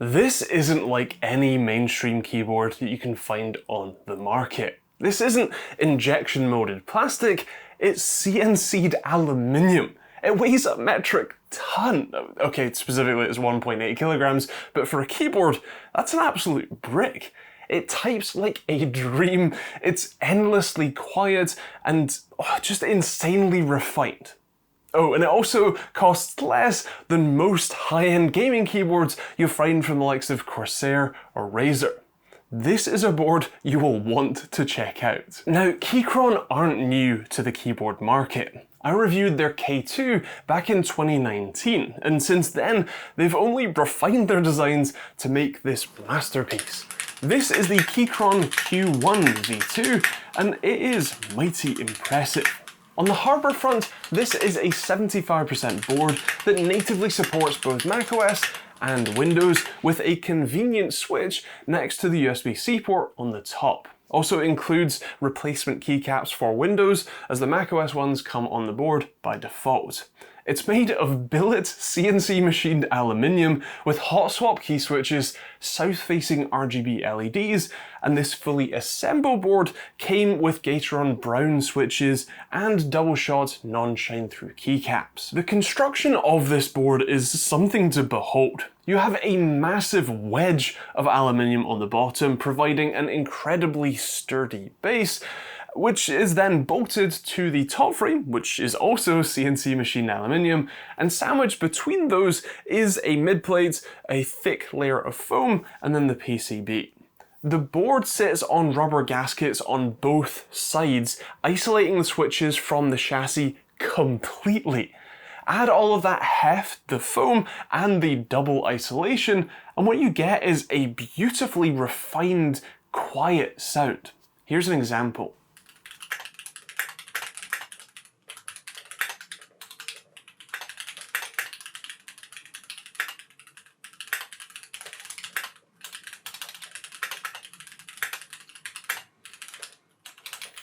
This isn't like any mainstream keyboard that you can find on the market. This isn't injection molded plastic, it's CNC'd aluminium. It weighs a metric ton. Okay, specifically it's 1.8 kilograms, but for a keyboard, that's an absolute brick. It types like a dream, it's endlessly quiet and just insanely refined. Oh, and it also costs less than most high-end gaming keyboards you'll find from the likes of Corsair or Razer. This is a board you will want to check out. Now, Keychron aren't new to the keyboard market. I reviewed their K2 back in 2019, and since then, they've only refined their designs to make this masterpiece. This is the Keychron Q1 V2, and it is mighty impressive. On the hardware front, this is a 75% board that natively supports both macOS and Windows with a convenient switch next to the USB-C port on the top. Also includes replacement keycaps for Windows, as the macOS ones come on the board by default. It's made of billet CNC machined aluminium with hot swap key switches, south-facing RGB LEDs, and this fully assembled board came with Keychron brown switches and double-shot non-shine-through keycaps. The construction of this board is something to behold. You have a massive wedge of aluminium on the bottom, providing an incredibly sturdy base, which is then bolted to the top frame, which is also CNC machined aluminium, and sandwiched between those is a mid-plate, a thick layer of foam, and then the PCB. The board sits on rubber gaskets on both sides, isolating the switches from the chassis completely. Add all of that heft, the foam, and the double isolation, and what you get is a beautifully refined, quiet sound. Here's an example.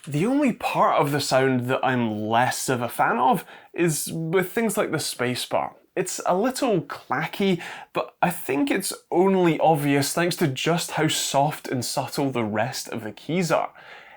The only part of the sound that I'm less of a fan of is with things like the spacebar. It's a little clacky, but I think it's only obvious thanks to just how soft and subtle the rest of the keys are.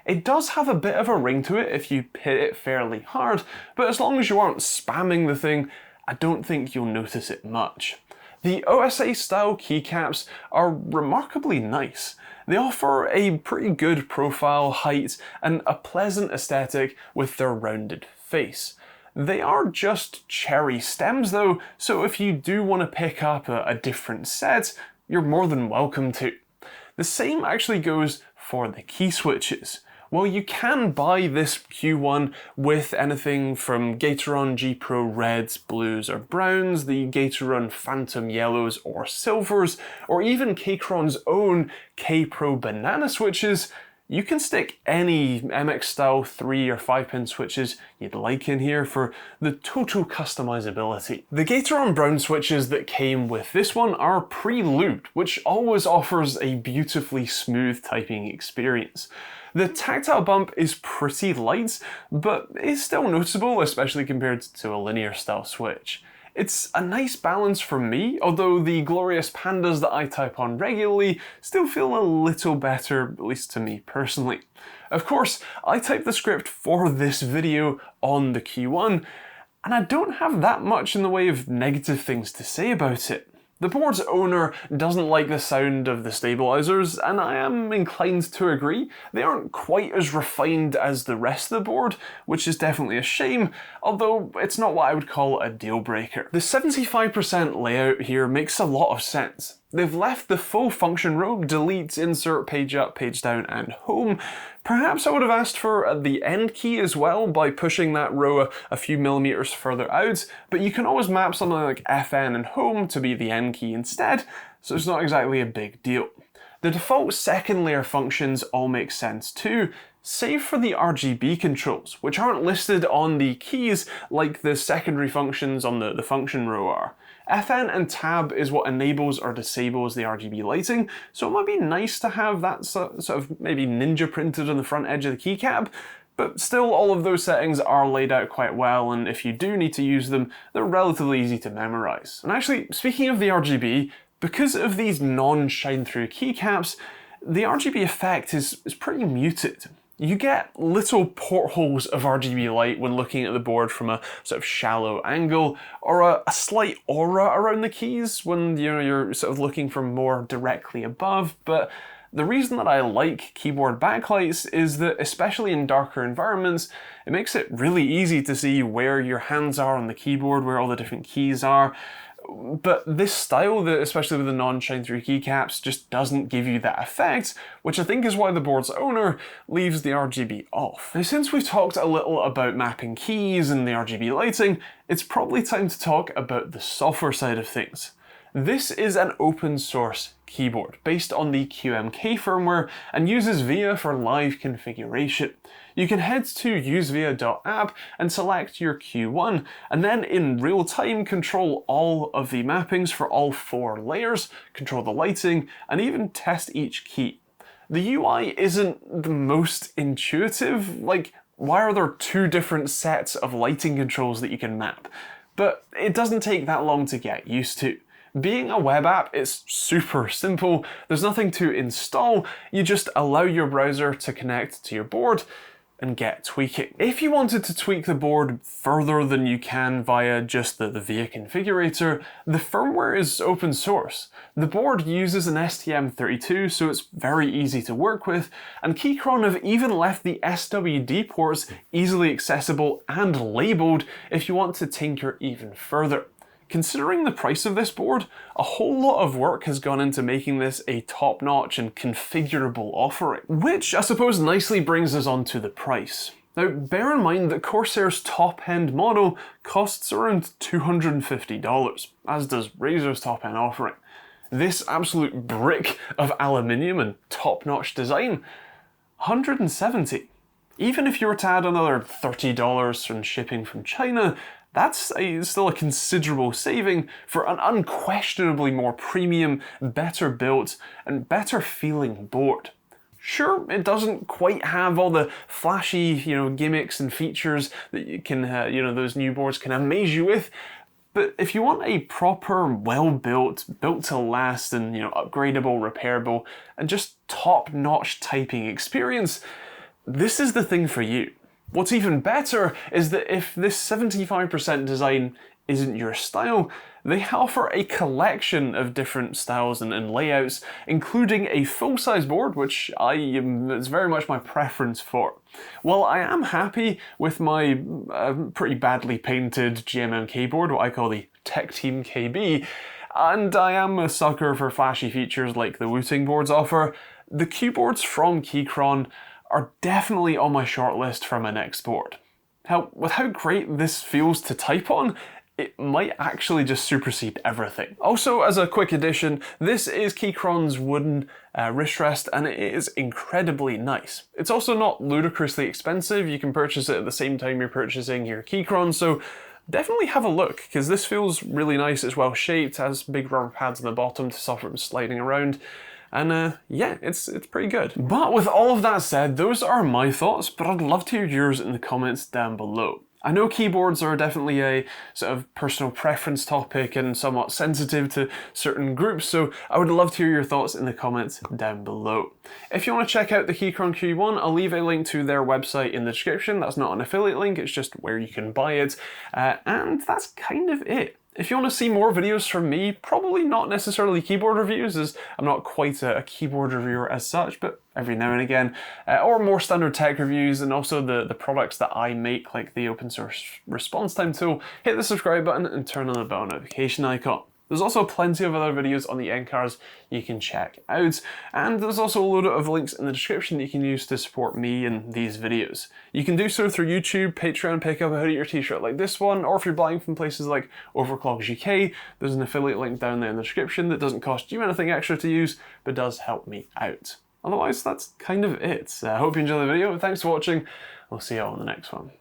It does have a bit of a ring to it if you hit it fairly hard, but as long as you aren't spamming the thing, I don't think you'll notice it much. The OSA style keycaps are remarkably nice. They offer a pretty good profile, height, and a pleasant aesthetic with their rounded face. They are just cherry stems though, so if you do want to pick up a different set, you're more than welcome to. The same actually goes for the key switches. Well, you can buy this Q1 with anything from Keychron G Pro Reds, Blues or Browns, the Keychron Phantom Yellows or Silvers, or even Keychron's own K Pro Banana switches. You can stick any MX style 3 or 5 pin switches you'd like in here for the total customizability. The Keychron brown switches that came with this one are pre-lubed, which always offers a beautifully smooth typing experience. The tactile bump is pretty light, but is still noticeable, especially compared to a linear style switch. It's a nice balance for me, although the glorious pandas that I type on regularly still feel a little better, at least to me personally. Of course, I typed the script for this video on the Q1, and I don't have that much in the way of negative things to say about it. The board's owner doesn't like the sound of the stabilizers, and I am inclined to agree. They aren't quite as refined as the rest of the board, which is definitely a shame, although it's not what I would call a deal breaker. The 75% layout here makes a lot of sense. They've left the full function row, delete, insert, page up, page down, and home. Perhaps I would have asked for the end key as well by pushing that row a few millimeters further out, but you can always map something like FN and home to be the end key instead, so it's not exactly a big deal. The default second layer functions all make sense too, save for the RGB controls, which aren't listed on the keys like the secondary functions on the function row are. FN and tab is what enables or disables the RGB lighting, so it might be nice to have that sort of maybe ninja printed on the front edge of the keycap, but still all of those settings are laid out quite well, and if you do need to use them, they're relatively easy to memorize. And actually, speaking of the RGB, Because of these non-shine-through keycaps, the RGB effect is pretty muted. You get little portholes of RGB light when looking at the board from a sort of shallow angle, or a slight aura around the keys when you're sort of looking from more directly above, but the reason that I like keyboard backlights is that, especially in darker environments, it makes it really easy to see where your hands are on the keyboard, where all the different keys are. But this style, especially with the non-shine-through keycaps, just doesn't give you that effect, which I think is why the board's owner leaves the RGB off. Now, since we've talked a little about mapping keys and the RGB lighting, it's probably time to talk about the software side of things. This is an open source keyboard based on the QMK firmware and uses VIA for live configuration. You can head to usevia.app and select your Q1, and then in real time control all of the mappings for all 4 layers, control the lighting, and even test each key. The UI isn't the most intuitive, like why are there 2 different sets of lighting controls that you can map? But it doesn't take that long to get used to. Being a web app, it's super simple. There's nothing to install. You just allow your browser to connect to your board and get tweaking. If you wanted to tweak the board further than you can via just the VIA configurator, the firmware is open source. The board uses an STM32, so it's very easy to work with, and Keychron have even left the SWD ports easily accessible and labeled if you want to tinker even further. Considering the price of this board, a whole lot of work has gone into making this a top-notch and configurable offering, which I suppose nicely brings us on to the price. Now, bear in mind that Corsair's top-end model costs around $250, as does Razer's top-end offering. This absolute brick of aluminium and top-notch design, $170. Even if you were to add another $30 from shipping from China, that's still a considerable saving for an unquestionably more premium, better built, and better feeling board. Sure, it doesn't quite have all the flashy, gimmicks and features that you can, those new boards can amaze you with, but if you want a proper, well-built, built to last and, upgradable, repairable, and just top-notch typing experience, this is the thing for you. What's even better is that if this 75% design isn't your style, they offer a collection of different styles and layouts, including a full-size board, which it's very much my preference for. While I am happy with my pretty badly painted GMMK board, what I call the TechteamGB, and I am a sucker for flashy features like the Wooting boards offer, the Q boards from Keychron are definitely on my shortlist for my next board. Hell, with how great this feels to type on, it might actually just supersede everything. Also, as a quick addition, this is Keychron's wooden wrist rest, and it is incredibly nice. It's also not ludicrously expensive. You can purchase it at the same time you're purchasing your Keychron, so definitely have a look, because this feels really nice. It's well shaped, has big rubber pads on the bottom to stop it from sliding around. And yeah, it's pretty good. But with all of that said, those are my thoughts, but I'd love to hear yours in the comments down below. I know keyboards are definitely a sort of personal preference topic and somewhat sensitive to certain groups, so I would love to hear your thoughts in the comments down below. If you want to check out the Keychron Q1, I'll leave a link to their website in the description. That's not an affiliate link, it's just where you can buy it. And that's kind of it. If you want to see more videos from me, probably not necessarily keyboard reviews, as I'm not quite a keyboard reviewer as such, but every now and again, or more standard tech reviews, and also the products that I make, like the open source response time tool, hit the subscribe button and turn on the bell notification icon. There's also plenty of other videos on the end cards you can check out, and there's also a load of links in the description that you can use to support me in these videos. You can do so through YouTube, Patreon, pick up a hoodie or t-shirt like this one, or if you're buying from places like Overclock UK, there's an affiliate link down there in the description that doesn't cost you anything extra to use, but does help me out. Otherwise, that's kind of it. I hope you enjoyed the video, thanks for watching, I'll see you all in the next one.